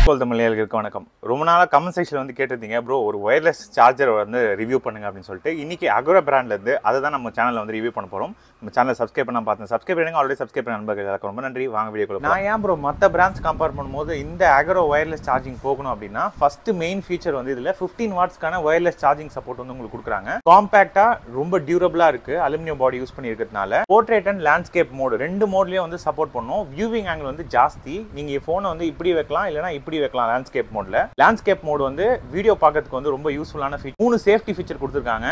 கோல் தமிழர்களுக்கு வணக்கம். ரொம்ப நாளாக கமெண்ட் செக்ஷனில் வந்து கேட்டிருந்தீங்க ப்ரோ ஒரு ஒயர்லெஸ் சார்ஜர் வந்து ரிவ்யூ பண்ணுங்க அப்படின்னு சொல்லிட்டு இன்றைக்கி அகோரா பிராண்ட்லேருந்து அதை தான் நம்ம சேனலில் வந்து ரிவ்யூ பண்ண போகிறோம். நம்ம சேனலை சப்ஸ்கிரைப் பண்ண பார்த்தேன், சப்ஸ்கிரைப் பண்ணுங்க. ஆல்ரெடி சப்ஸ்கிரைப் பண்ண நண்பர்களுக்கு ரொம்ப நன்றி. வாங்க வீடியோக்குள்ள. நான் ஏன் ப்ரோ மற்ற பிராண்ட்ஸ் கம்பேர் பண்ணும்போது இந்த அகோரா ஒயர்லெஸ் சார்ஜிங் போகணும் அப்படின்னா ஃபஸ்ட்டு மெயின் ஃபீச்சர் வந்து இதில் 15 வாட்ஸ்க்கான ஒயர்லெஸ் சார்ஜிங் சப்போர்ட் வந்து உங்களுக்கு கொடுக்குறாங்க. காம்பேக்டாக ரொம்ப டியூரபிளாக இருக்குது, அலுமினியம் பாடி யூஸ் பண்ணியிருக்கிறதுனால. போர்ட்ரேட் அண்ட் லேண்ட்ஸ்கேப் மோடு ரெண்டு மோட்லேயும் வந்து சப்போர்ட் பண்ணும். வியூவிங் ஆங்கிள் வந்து ஜாஸ்தி, நீங்கள் ஃபோனை வந்து இப்படி வைக்கலாம் இல்லைனா இப்படி வைக்கலாம். லேண்ட்ஸ்கேப் மோட்ல லேண்ட்ஸ்கேப் மோட் வந்து வீடியோ பார்க்கறதுக்கு வந்து ரொம்ப யூஸ்ஃபுல்லான ஃபீச்சர். 3 சேஃப்டி ஃபீச்சர் கொடுத்துருக்காங்க.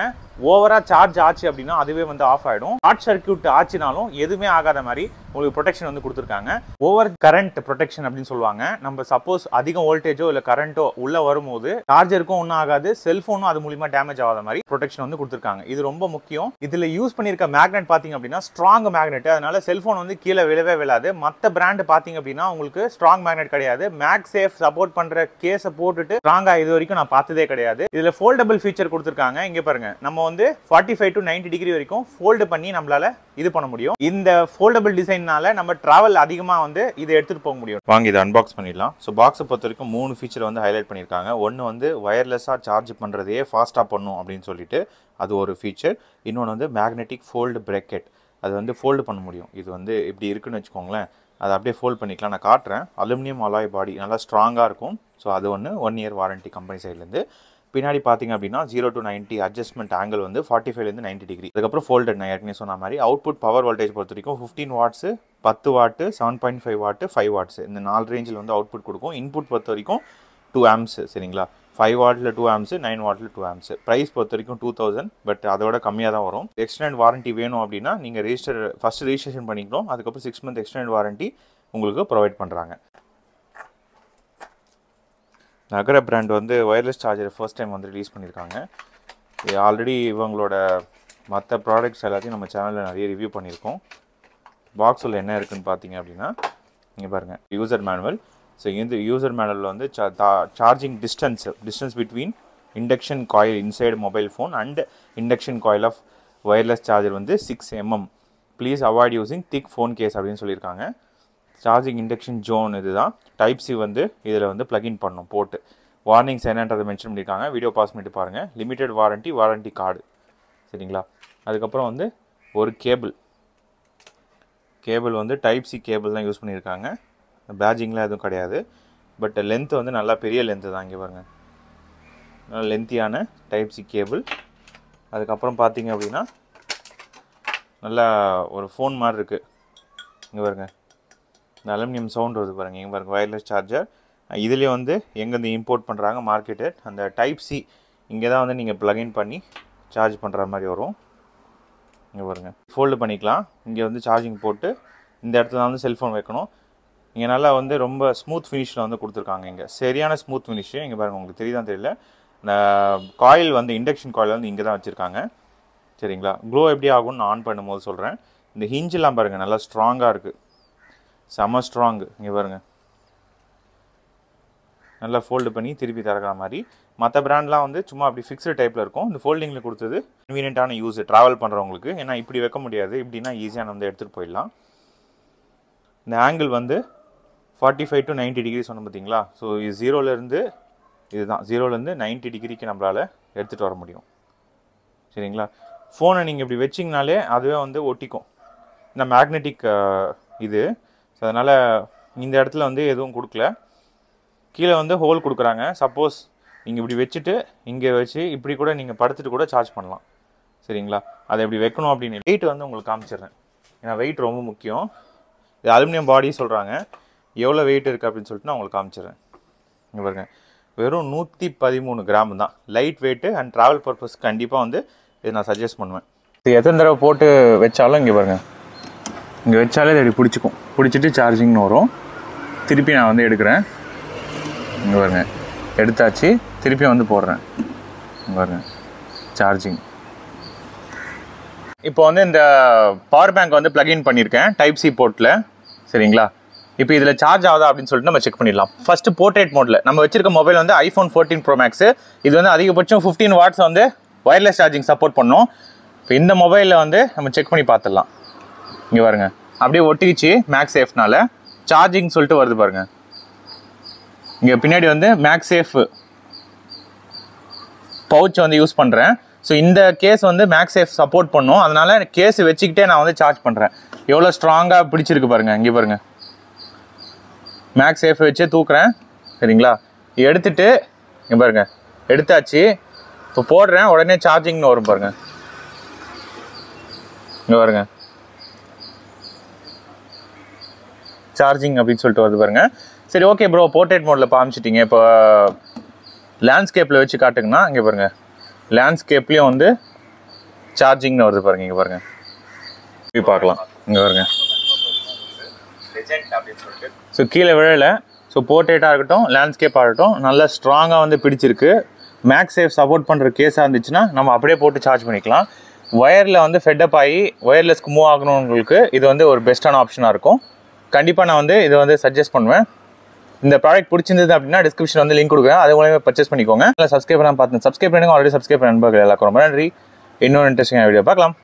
ஓவரா சார்ஜ் ஆச்சு அப்படின்னா அதுவே வந்து ஆஃப் ஆயிடும். ஷார்ட் சர்க்யூட் ஆச்சுனாலும் எதுவுமே ஆகாத மாதிரி உங்களுக்கு ப்ரொடெக்ஷன் வந்து கொடுத்துருக்காங்க. ஓவர் கரண்ட் ப்ரொடெக்ஷன் அப்படின்னு சொல்லுவாங்க. நம்ம சப்போஸ் அதிக வோல்டேஜோ இல்லை கரண்ட்டோ உள்ள வரும்போது சார்ஜருக்கும் ஒன்றும் ஆகாது, செல்போனும் அது மூலியமா டேமேஜ் ஆகாத மாதிரி ப்ரொடெக்ஷன் வந்து கொடுத்துருக்காங்க. இது ரொம்ப முக்கியம். இதுல யூஸ் பண்ணியிருக்க மேக்னெட் பார்த்தீங்க அப்படின்னா ஸ்ட்ராங் மேக்னெட், அதனால செல்போன் வந்து கீழே விழவே விழாது. மற்ற பிராண்ட் பார்த்தீங்க அப்படின்னா உங்களுக்கு ஸ்ட்ராங் மேக்னெட் கிடையாது. மேக்ஸேஃப் சப்போர்ட் பண்ற கேஸை போட்டுட்டு ஸ்ட்ராங்கா இது வரைக்கும் நான் பார்த்ததே கிடையாது. இதுல ஃபோல்டபிள் ஃபீச்சர் கொடுத்துருக்காங்க. இங்க பாருங்க, நம்ம வந்து 45 to 90 டிகிரி வரைக்கும் ஃபோல்டு பண்ணி நம்மளால இது பண்ண முடியும். இந்த ஃபோல்டபிள் டிசைன்னால நம்ம டிராவல் அதிகமா வந்து இதை எடுத்துட்டு போக முடியும். வாங்க இதை அன்பாக்ஸ் பண்ணிடலாம். ஸோ பாக்ஸை பொறுத்த வரைக்கும் 3 ஃபீச்சர் வந்து ஹைலைட் பண்ணியிருக்காங்க. ஒன்று வந்து வயர்லெஸ்ஸாக சார்ஜ் பண்ணுறதையே ஃபாஸ்ட்டாக பண்ணும் அப்படின்னு சொல்லிட்டு அது ஒரு ஃபீச்சர். இன்னொன்று வந்து மேக்னெட்டிக் ஃபோல்டு பிரேக்கெட், அது வந்து ஃபோல்டு பண்ண முடியும். இது வந்து இப்படி இருக்குன்னு வச்சுக்கோங்களேன், அதை அப்படியே ஃபோல்ட் பண்ணிக்கலாம். நான் காட்டுறேன். அலுமினியம் அலாய் பாடி நல்லா ஸ்ட்ராங்காக இருக்கும். ஸோ அது ஒன்று 1 year வாரண்டி கம்பெனி சைட்லேருந்து. பின்னாடி பார்த்தீங்க அப்படின்னா 0 to 90 அட்ஜஸ்ட்மெண்ட் ஆங்கிள் வந்து 45லேருந்து 90 டிகிரி. அதுக்கப்புறம் ஃபோல்டட், நான் ஏற்கனவே சொன்ன மாதிரி. அவுட்புட் பவர் வோல்டேஜ் பொறுத்த வரைக்கும் 15 வாட்ஸு, 10 வாட்டு, 7.5 வாட்டு, 5 வாட்ஸ் இந்த 4 ரேஞ்சில் வந்து அவுட்புட் கொடுக்கும். இன்புட் பொறுத்த வரைக்கும் 2 amps, சரிங்களா? 5 வாட்டில் 2 amps, 9 வாட்டில் 2 amps. ப்ரைஸ் பொறுத்த வரைக்கும் 2000, பட் அதோட கம்மியாக தான் வரும். எக்ஸ்டெண்ட் வாரண்டி வேணும் அப்படின்னா நீங்கள் ஃபஸ்ட்டு ரெஜிஸ்ட்ரேஷன் பண்ணிக்கணும். அதுக்கப்புறம் 6 month எக்ஸ்டெண்ட் வாரண்டி உங்களுக்கு ப்ரொவைட் பண்ணுறாங்க. அகோரா பிராண்ட் வந்து ஒயர்லெஸ் சார்ஜர் ஃபர்ஸ்ட் டைம் வந்து ரிலீஸ் பண்ணியிருக்காங்க. இது ஆல்ரெடி இவங்களோட மற்ற ப்ராடக்ட்ஸ் எல்லாத்தையும் நம்ம சேனலில் நிறைய ரிவ்யூ பண்ணியிருக்கோம். பாக்ஸில் என்ன இருக்குதுன்னு பார்த்தீங்க அப்படின்னா இங்கே பாருங்கள், யூசர் மேனுவல். ஸோ இந்த யூசர் மேனுவலில் வந்து charging distance between induction coil inside mobile phone and induction coil of wireless charger வந்து 6 mm. Please avoid using thick phone case அப்படின்னு சொல்லியிருக்காங்க. சார்ஜிங் இண்டக்ஷன் ஜோன் இதுதான். டைப் சி வந்து இதில் வந்து ப்ளக்இன் பண்ணணும் போட்டு. வார்னிங்ஸ் என்னன்றதை மென்ஷன் பண்ணியிருக்காங்க. வீடியோ பாஸ் பண்ணிட்டு பாருங்கள். லிமிடெட் வாரண்டி கார்டு, சரிங்களா? அதுக்கப்புறம் வந்து ஒரு கேபிள் வந்து டைப் சி கேபிள் தான் யூஸ் பண்ணியிருக்காங்க. பேஜிங்லாம் எதுவும் கிடையாது. பட் லென்த்து வந்து நல்லா பெரிய லென்த்து தான். இங்கே பாருங்கள், நல்லா லென்த்தியான டைப் சி கேபிள். அதுக்கப்புறம் பார்த்தீங்க அப்படின்னா நல்லா ஒரு ஃபோன் மாதிரி இருக்குது. இங்கே பாருங்கள், இந்த அலுமினியம் சவுண்ட் வருது பாருங்கள். இங்கே பாருங்கள், ஒயர்லெஸ் சார்ஜர். இதுலேயே வந்து எங்கேருந்து இம்போர்ட் பண்ணுறாங்க மார்க்கெட்டட். அந்த டைப் சி இங்கே தான் வந்து நீங்கள் ப்ளக்இன் பண்ணி சார்ஜ் பண்ணுற மாதிரி வரும். இங்கே பாருங்கள், ஃபோல்டு பண்ணிக்கலாம். இங்கே வந்து சார்ஜிங் போட்டு இந்த இடத்துல வந்து செல்ஃபோன் வைக்கணும். இங்கே நல்லா வந்து ரொம்ப ஸ்மூத் ஃபினிஷில் வந்து கொடுத்துருக்காங்க. இங்கே சரியான ஸ்மூத் ஃபினிஷு. இங்கே பாருங்கள், உங்களுக்கு தெரியுதான் தெரியல, இந்த காயில் வந்து இண்டக்ஷன் காயில் வந்து இங்கே தான் வச்சுருக்காங்க, சரிங்களா? க்ளோ எப்படி ஆகும்னு நான் ஆன் பண்ணும்போது சொல்கிறேன். இந்த ஹிஞ்செலாம் பாருங்கள், நல்லா ஸ்ட்ராங்காக இருக்குது, செம்ம ஸ்ட்ராங்கு. இங்கே பாருங்கள், நல்லா ஃபோல்டு பண்ணி திருப்பி திறக்கிற மாதிரி. மற்ற பிராண்ட்லாம் வந்து சும்மா அப்படி ஃபிக்ஸ்டு டைப்பில் இருக்கும். இந்த ஃபோல்டிங்கில் கொடுத்தது கன்வீனியன்ட்டான யூஸ் ட்ராவல் பண்ணுறவங்களுக்கு. ஏன்னா இப்படி வைக்க முடியாது, இப்படின்னா ஈஸியாக நம்ம எடுத்துகிட்டு போயிடலாம். இந்த ஆங்கிள் வந்து 45 to 90 டிகிரி சொன்ன பார்த்தீங்களா? ஸோ இது 0லேருந்து இதுதான் 0லேருந்து 90 டிகிரிக்கு நம்மளால் எடுத்துகிட்டு வர முடியும், சரிங்களா? ஃபோனை நீங்கள் இப்படி வச்சிங்கனாலே அதுவே வந்து ஒட்டிக்கும். இந்த மேக்னெட்டிக் இது. ஸோ அதனால் இந்த இடத்துல வந்து எதுவும் கொடுக்கல. கீழே வந்து ஹோல் கொடுக்குறாங்க. சப்போஸ் நீங்கள் இப்படி வச்சுட்டு இங்கே வச்சு இப்படி கூட நீங்கள் படுத்துட்டு கூட சார்ஜ் பண்ணலாம், சரிங்களா? அதை எப்படி வைக்கணும் அப்படின்னு வெயிட் வந்து உங்களுக்கு காமிச்சிடுறேன். ஏன்னா வெயிட் ரொம்ப முக்கியம். இது அலுமினியம் பாடி சொல்கிறாங்க. எவ்வளோ வெயிட் இருக்குது அப்படின்னு சொல்லிட்டு நான் உங்களுக்கு காமிச்சிடுறேன். இங்கே பாருங்கள், வெறும் 113 கிராம் தான். Light weight and travel purpose கண்டிப்பாக வந்து இதை நான் சஜஸ்ட் பண்ணுவேன். இது எத்தனை தடவை போட்டு வச்சாலும் இங்கே பாருங்கள், இங்கே வச்சாலே இது அப்படி பிடிச்சிக்கும். பிடிச்சிட்டு சார்ஜிங்னு வரும். திருப்பி நான் வந்து எடுக்கிறேன். இங்கே பாருங்கள், எடுத்தாச்சு. திருப்பி வந்து போடுறேன். இங்கே பாருங்கள், சார்ஜிங். இப்போ வந்து இந்த பவர் பேங்க் வந்து ப்ளக்இன் பண்ணியிருக்கேன் டைப் சி போர்ட்டில், சரிங்களா? இப்போ இதில் சார்ஜ் ஆகுதா அப்படின்னு சொல்லிட்டு நம்ம செக் பண்ணிடலாம். ஃபஸ்ட்டு போர்ட்ரேட் மோடில் நம்ம வச்சிருக்க மொபைல் வந்து iPhone 14 Pro Max. இது வந்து அதிகபட்சம் 15 வாட்ஸ் வந்து ஒயர்லெஸ் சார்ஜிங் சப்போர்ட் பண்ணும். இப்போ இந்த மொபைலில் வந்து நம்ம செக் பண்ணி பார்த்துடலாம். இங்கே பாருங்கள், அப்படியே ஒட்டிச்சு மேக்ஸேஃப்னால. சார்ஜிங் சொல்லிட்டு வருது பாருங்கள். இங்கே பின்னாடி வந்து மேக்ஸேஃப் பவுச் வந்து யூஸ் பண்ணுறேன். ஸோ இந்த கேஸ் வந்து மேக்ஸேஃப் சப்போர்ட் பண்ணும். அதனால் கேஸ் வச்சுக்கிட்டே நான் வந்து சார்ஜ் பண்ணுறேன். எவ்வளோ ஸ்ட்ராங்காக பிடிச்சிருக்கு பாருங்கள். இங்கே பாருங்கள், மேக்ஸேஃப் வச்சு தூக்குறேன். சரிங்களா, எடுத்துகிட்டு இங்கே பாருங்கள் எடுத்தாச்சு. இப்போ போடுறேன், உடனே சார்ஜிங்னு வரும் பாருங்கள். இங்கே பாருங்கள் சார்ஜிங் அப்படின்னு சொல்லிட்டு வருது பாருங்கள். சரி ஓகே ப்ரோ, போர்ட்ரேட் மோடில் காமிச்சிட்டிங்க. இப்போ லேண்ட்ஸ்கேப்பில் வச்சு காட்டுங்கன்னா இங்கே பாருங்கள், லேண்ட்ஸ்கேப்லேயும் வந்து சார்ஜிங்னு வருது பாருங்கள். இங்கே பாருங்கள், போய் பார்க்கலாம். இங்கே பாருங்கள், ஸோ கீழே விழலை. ஸோ போர்ட்ரேட்டாக இருக்கட்டும், லேண்ட்ஸ்கேப்பாக இருக்கட்டும், நல்லா ஸ்ட்ராங்காக வந்து பிடிச்சிருக்கு. மேக்ஸேஃப் சப்போர்ட் பண்ணுற கேஸாக இருந்துச்சுன்னா நம்ம அப்படியே போட்டு சார்ஜ் பண்ணிக்கலாம். ஒயரில் வந்து ஃபெட்டப் ஆகி ஒயர்லெஸ்க்கு மூவ் ஆகணுங்களுக்கு இது வந்து ஒரு பெஸ்ட்டான ஆப்ஷனாக இருக்கும். கண்டிப்பாக நான் வந்து இதை வந்து சஜஸ்ட் பண்ணுவேன். இந்த ப்ராடக்ட் பிடிச்சிருந்தது அப்படின்னா டிஸ்கிரிப்ஷன் வந்து லிங்க் கொடுக்குறேன், அது மூலமே பர்ச்சேஸ் பண்ணிக்கோங்க. சப்ஸ்கிரைப் பண்ண பார்த்து சப்ஸ்கிரைப் பண்ணுங்க. ஆல்ரெடி சப்ஸ்கிரைப் பண்ண நண்பர்கள் எல்லாருக்கும் ரொம்ப நன்றி. இன்னொரு இன்ட்ரெஸ்டிங்கான வீடியோ பார்க்கலாம்.